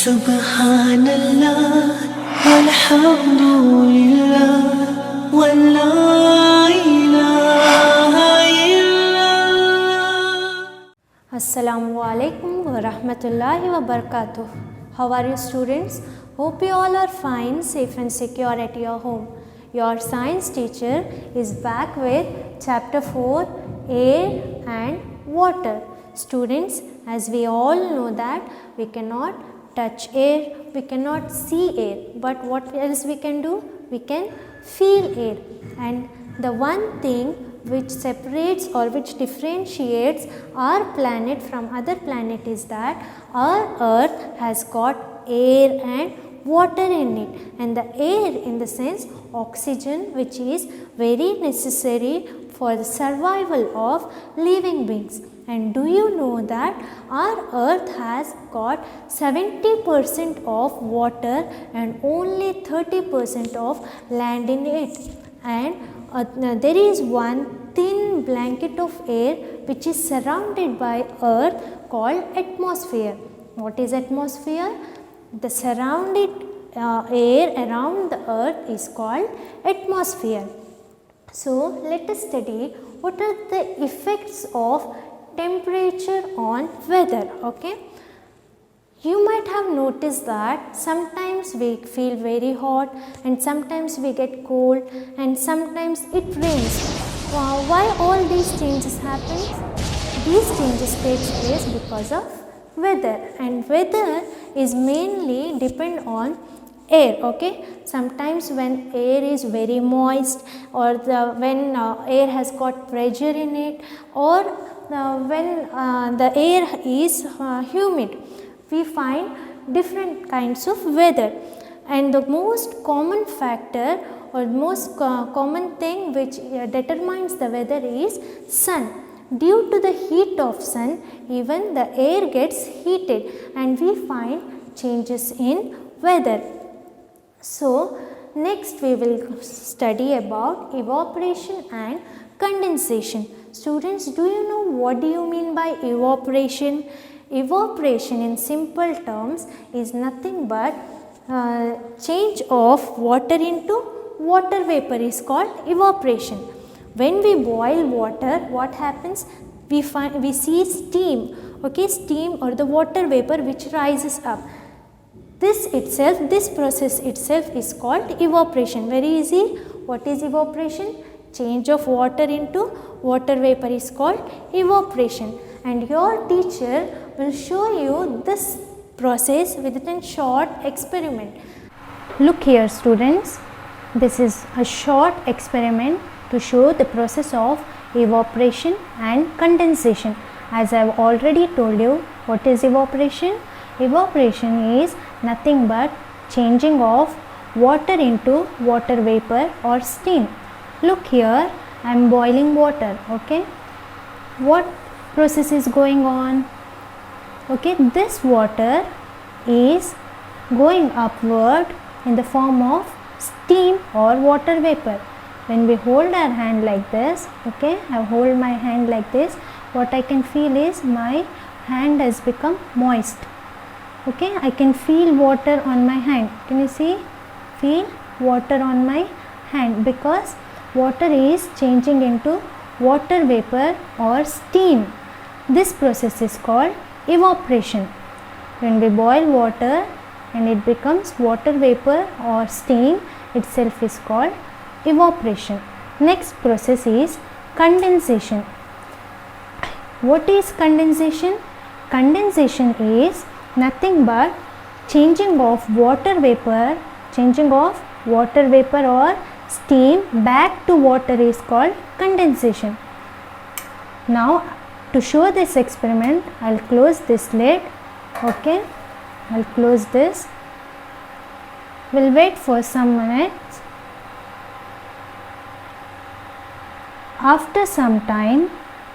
Subhanallah, walhamdulillah, wa la ilaha illallah. Assalamu alaikum wa rahmatullahi wa barakatuh. How are you, students? Hope you all are fine, safe and secure at your home. Your science teacher is back with chapter 4, air and water. Students, as we all know that we cannot touch air, we cannot see air, but what else we can do? We can feel air. And the one thing which separates or which differentiates our planet from other planet is that our earth has got air and water in it, and the air in the sense oxygen, which is very necessary for the survival of living beings. And do you know that our earth has got 70% of water and only 30% of land in it, and there is one thin blanket of air which is surrounded by earth called atmosphere. What is atmosphere? The surrounded air around the earth is called atmosphere. So let us study what are the effects of temperature on weather. Okay, you might have noticed that sometimes we feel very hot and sometimes we get cold and sometimes it rains. Why all these changes happen? These changes take place because of weather, and weather is mainly depend on air. Okay, sometimes when air is very moist, or when air has got pressure in it, or when the air is humid, we find different kinds of weather. And the most common factor or most common thing which determines the weather is sun. Due to the heat of sun, even the air gets heated and we find changes in weather. So next we will study about evaporation and condensation. Students, do you know what do you mean by evaporation? Evaporation in simple terms is nothing but change of water into water vapor is called evaporation. When we boil water, what happens? We see steam. Okay, steam or the water vapor which rises up. This process itself is called evaporation. Very easy. What is evaporation? Change of water into water vapor is called evaporation. And your teacher will show you this process with a short experiment. Look here, students. This is a short experiment to show the process of evaporation and condensation. As I have already told you, what is evaporation? Evaporation is nothing but changing of water into water vapor or steam. Look here, I am boiling water. Okay, what process is going on? Okay, this water is going upward in the form of steam or water vapor. When we hold our hand like this, okay, I hold my hand like this, what I can feel is my hand has become moist. Okay, I can feel water on my hand. Can you see? Feel water on my hand because water is changing into water vapor or steam. This process is called evaporation. When we boil water and it becomes water vapor or steam, itself is called evaporation. Next process is condensation. What is condensation? Condensation is nothing but changing of water vapor or steam back to water is called condensation. Now to show this experiment, I will close this lid. Okay, I will close this. We will wait for some minutes. After some time,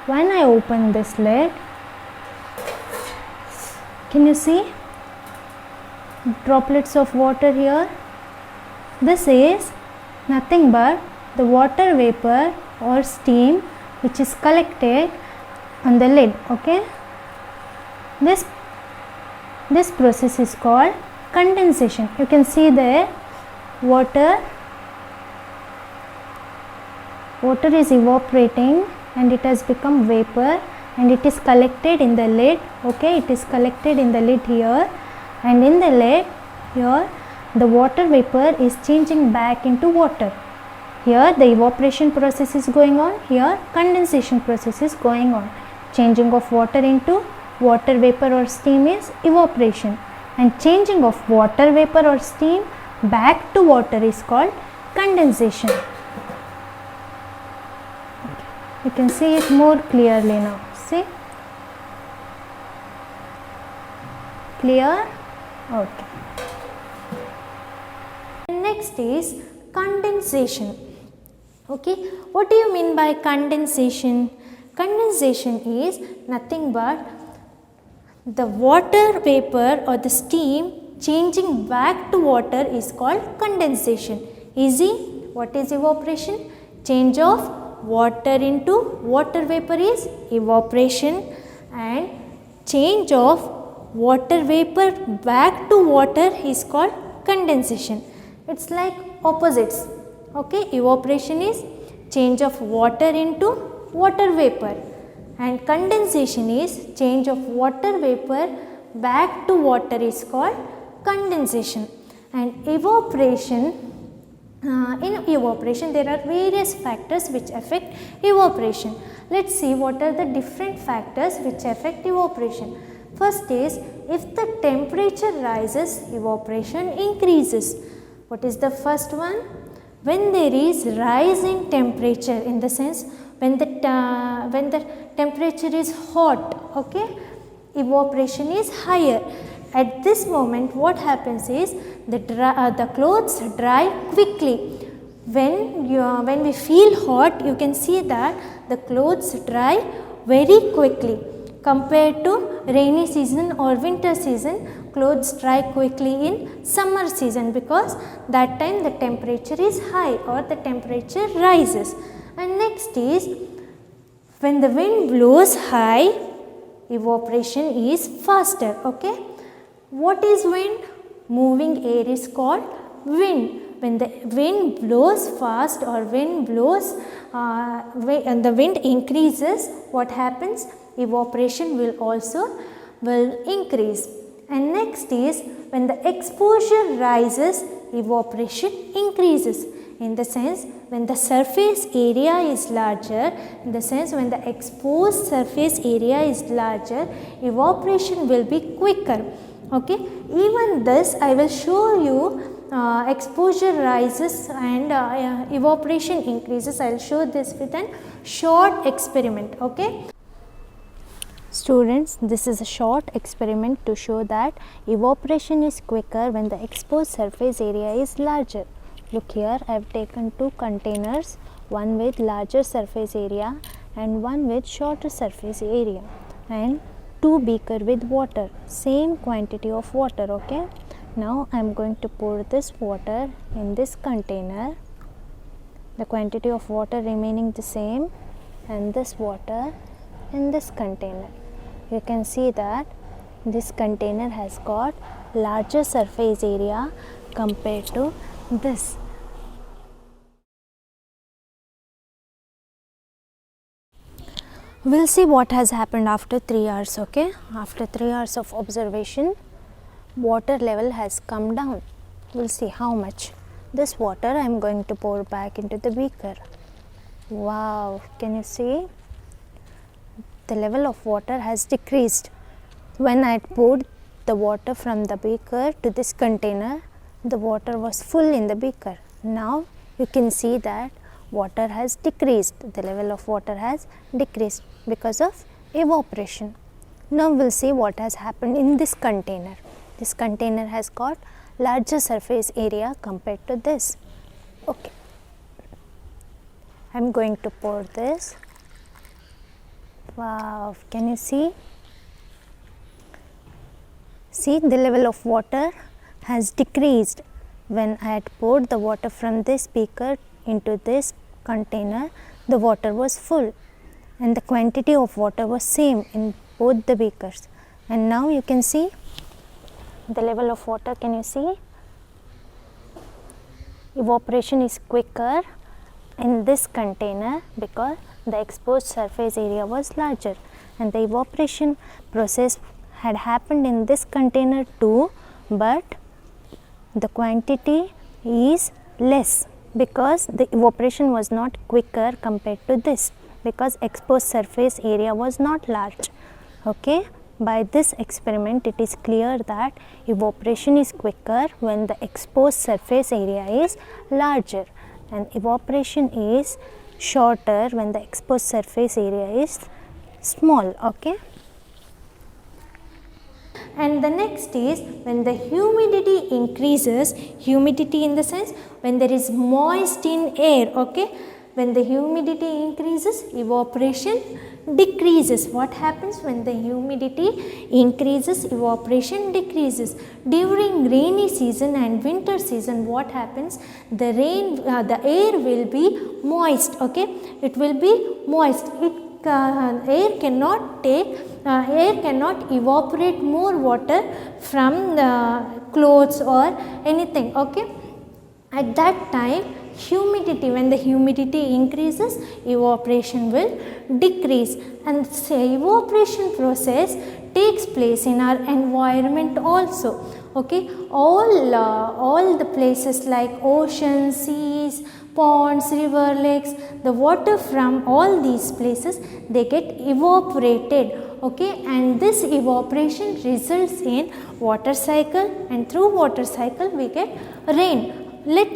when I open this lid, can you see droplets of water here? This is nothing but the water vapor or steam which is collected on the lid. Okay, this This process is called condensation. You can see there water is evaporating and it has become vapor, and it is collected in the lid. Okay, it is collected in the lid here, and in the lid here the water vapor is changing back into water. Here the evaporation process is going on, here condensation process is going on. Changing of water into water vapor or steam is evaporation, and changing of water vapor or steam back to water is called condensation. You can see it more clearly now. See? Clear? Okay. Next is condensation. Okay, what do you mean by condensation? Condensation is nothing but the water vapor or the steam changing back to water is called condensation. Easy? What is evaporation? Change of water into water vapor is evaporation, and change of water vapor back to water is called condensation. It's like opposites. Okay, evaporation is change of water into water vapor, and condensation is change of water vapor back to water is called condensation. And evaporation, in evaporation there are various factors which affect evaporation. Let's see what are the different factors which affect evaporation. First is, if the temperature rises, evaporation increases. What is the first one? When there is rise in temperature, in the sense when the temperature is hot, okay, evaporation is higher. At this moment what happens is the clothes dry quickly. When we feel hot, you can see that the clothes dry very quickly. Compared to rainy season or winter season, clothes dry quickly in summer season, because that time the temperature is high or the temperature rises. And next is, when the wind blows high, evaporation is faster. Okay, what is wind? Moving air is called wind. When the wind blows fast or wind blows and the wind increases, what happens? Evaporation will also increase. And next is, when the exposure rises, evaporation increases. In the sense, when the surface area is larger, in the sense when the exposed surface area is larger, evaporation will be quicker. Okay, even this I will show you. Exposure rises and evaporation increases. I will show this with a short experiment. Okay. Students, this is a short experiment to show that evaporation is quicker when the exposed surface area is larger. Look here, I have taken two containers, one with larger surface area and one with shorter surface area, and two beaker with water, same quantity of water. Okay. Now I am going to pour this water in this container, the quantity of water remaining the same, and this water in this container. You can see that this container has got larger surface area compared to this. We'll see what has happened after 3 hours. Okay, after 3 hours of observation, water level has come down. We'll see how much. This water I am going to pour back into the beaker. Wow, can you see? The level of water has decreased. When I poured the water from the beaker to this container, the water was full in the beaker. Now you can see that water has decreased. The level of water has decreased because of evaporation. Now we'll see what has happened in this container. This container has got larger surface area compared to this. Okay, I'm going to pour this. Wow, can you see? See, the level of water has decreased. When I had poured the water from this beaker into this container, the water was full and the quantity of water was same in both the beakers. And now you can see the level of water, can you see? Evaporation is quicker in this container because the exposed surface area was larger, and the evaporation process had happened in this container too, but the quantity is less because the evaporation was not quicker compared to this, because exposed surface area was not large. Okay. By this experiment, it is clear that evaporation is quicker when the exposed surface area is larger, and evaporation is shorter when the exposed surface area is small. Okay. And the next is when the humidity increases, humidity in the sense when there is moist in air. Okay. When the humidity increases, evaporation decreases. What happens when the humidity increases? Evaporation decreases. During rainy season and winter season, what happens? The air will be moist. Okay, it will be moist. Air cannot evaporate more water from the clothes or anything. Okay, at that time, humidity, when the humidity increases, evaporation will decrease, and say evaporation process takes place in our environment also. Okay, all the places like oceans, seas, ponds, river, lakes, the water from all these places, they get evaporated. Okay, and this evaporation results in water cycle, and through water cycle we get rain. Let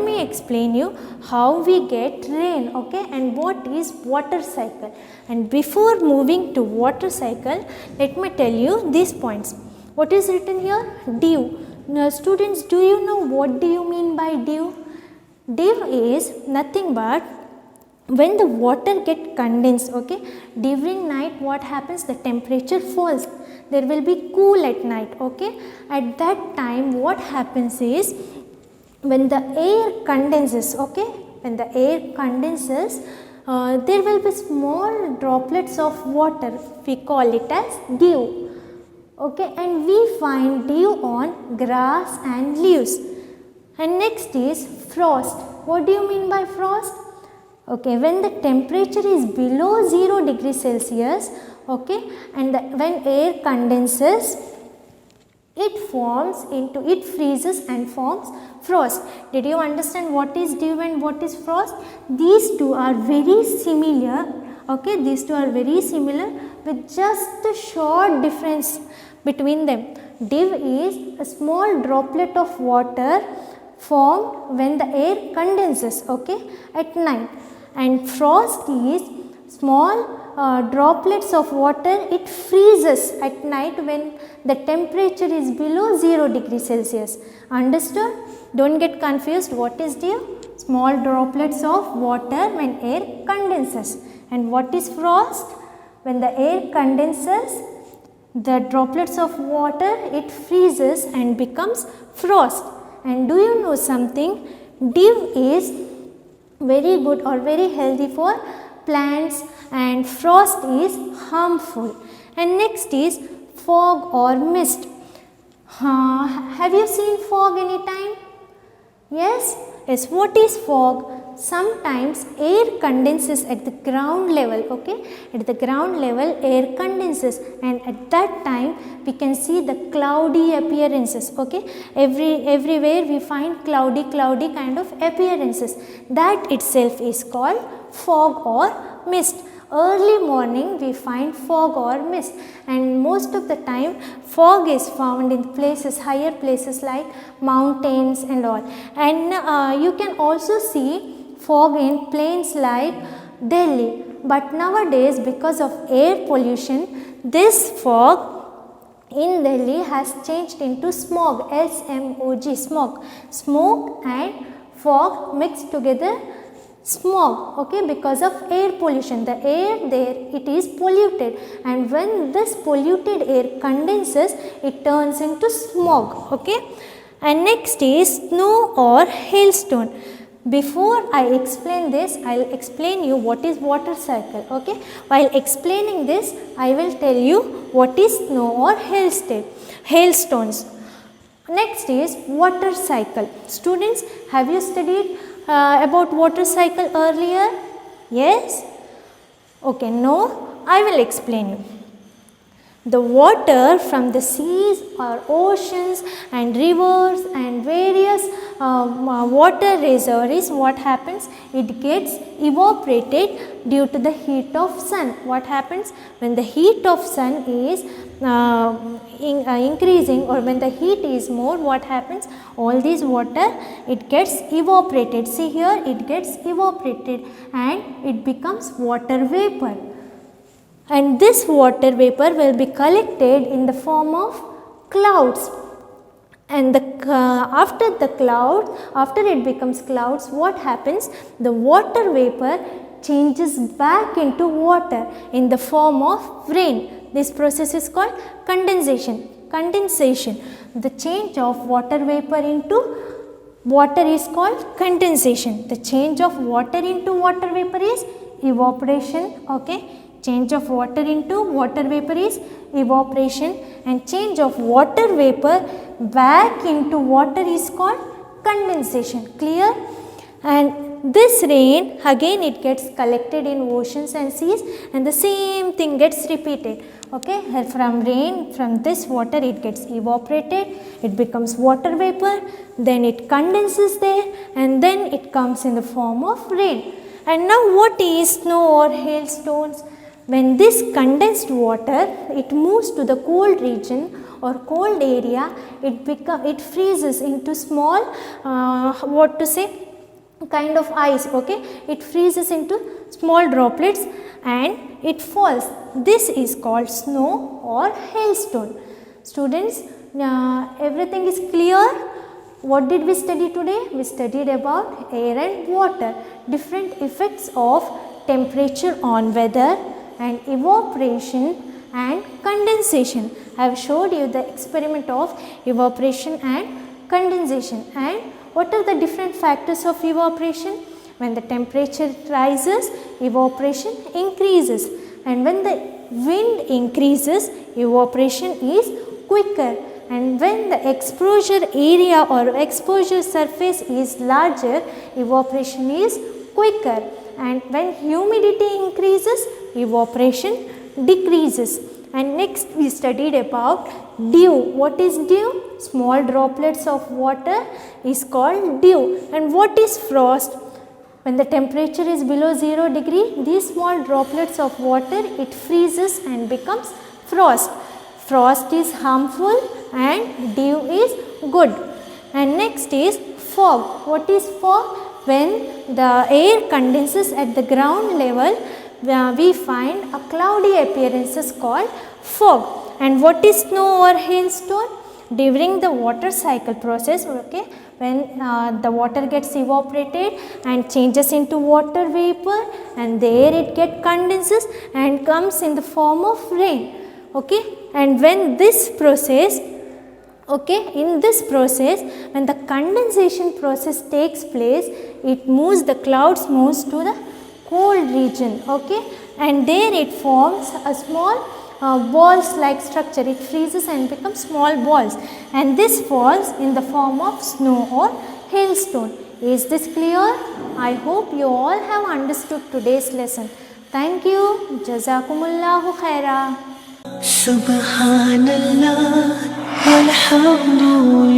me explain you how we get rain, okay, and what is water cycle. And before moving to water cycle, let me tell you these points. What is written here? Dew. Now, students, do you know what do you mean by dew? Dew is nothing but when the water get condensed. Okay, during night what happens? The temperature falls. There will be cool at night. Okay, at that time what happens is, when the air condenses, okay, when the air condenses, there will be small droplets of water. We call it as dew. Okay, and we find dew on grass and leaves. And next is frost. What do you mean by frost? Okay, when the temperature is below 0 degrees Celsius, okay, and when air condenses, it freezes and forms frost. Did you understand what is dew and what is frost? These two are very similar. Okay, these two are very similar with just a short difference between them. Dew is a small droplet of water formed when the air condenses, okay, at night, and frost is small droplets of water, it freezes at night when the temperature is below 0 degrees Celsius. Understood? Don't get confused. What is dew? Small droplets of water when air condenses. And what is frost? When the air condenses, the droplets of water, it freezes and becomes frost. And do you know something? Dew is very good or very healthy for plants, and frost is harmful. And next is fog or mist. Have you seen fog anytime? Yes? Yes. What is fog? Sometimes air condenses at the ground level, okay? At the ground level air condenses, and at that time we can see the cloudy appearances, okay? Everywhere we find cloudy kind of appearances. That itself is called fog or mist. Early morning we find fog or mist, and most of the time fog is found in places, higher places like mountains and all. And you can also see fog in plains like Delhi. But nowadays, because of air pollution, this fog in Delhi has changed into smog, S-M-O-G, smog. Smoke and fog mixed together, smog, okay, because of air pollution. The air there, it is polluted, and when this polluted air condenses, it turns into smog, okay. And next is snow or hailstone. Before I explain this, I will explain you what is water cycle, okay. While explaining this, I will tell you what is snow or hailstone. hailstones. Next is water cycle. Students, have you studied about water cycle earlier? Yes? Okay, no? I will explain you. The water from the seas or oceans and rivers and various water reservoirs, what happens? It gets evaporated due to the heat of sun. What happens? When the heat of sun is increasing, or when the heat is more, what happens? All this water, it gets evaporated. See here, it gets evaporated and it becomes water vapor. And this water vapor will be collected in the form of clouds. And after the cloud, after it becomes clouds, what happens? The water vapor changes back into water in the form of rain. This process is called condensation. Condensation. The change of water vapor into water is called condensation. The change of water into water vapor is evaporation. Okay. Change of water into water vapor is evaporation, and change of water vapor back into water is called condensation. Clear? And this rain, again it gets collected in oceans and seas, and the same thing gets repeated. Okay, from rain, from this water it gets evaporated, it becomes water vapor, then it condenses there, and then it comes in the form of rain. And now what is snow or hailstones? When this condensed water, it moves to the cold region or cold area, it freezes into small, kind of ice. Okay, it freezes into small droplets and it falls. This is called snow or hailstone. Students, everything is clear? What did we study today? We studied about air and water, different effects of temperature on weather, and evaporation and condensation. I have showed you the experiment of evaporation and condensation. And what are the different factors of evaporation? When the temperature rises, evaporation increases, and when the wind increases, evaporation is quicker, and when the exposure area or exposure surface is larger, evaporation is quicker, and when humidity increases, evaporation decreases. And next we studied about dew. What is dew? Small droplets of water is called dew. And what is frost? When the temperature is below 0 degree, these small droplets of water, it freezes and becomes frost. Frost is harmful and dew is good. And next is fog. What is fog? When the air condenses at the ground level, we find a cloudy appearances called fog. And what is snow or hailstone? During the water cycle process, okay, when the water gets evaporated and changes into water vapor, and there it condenses and comes in the form of rain. Okay, and when this process, okay, in this process, when the condensation process takes place, it moves, the clouds moves to the cold region. Okay, and there it forms a small balls like structure. It freezes and becomes small balls, and this falls in the form of snow or hailstone. Is this clear? I hope you all have understood today's lesson. Thank you. Jazakumullahu khaira. Subhanallah walhamdulillah.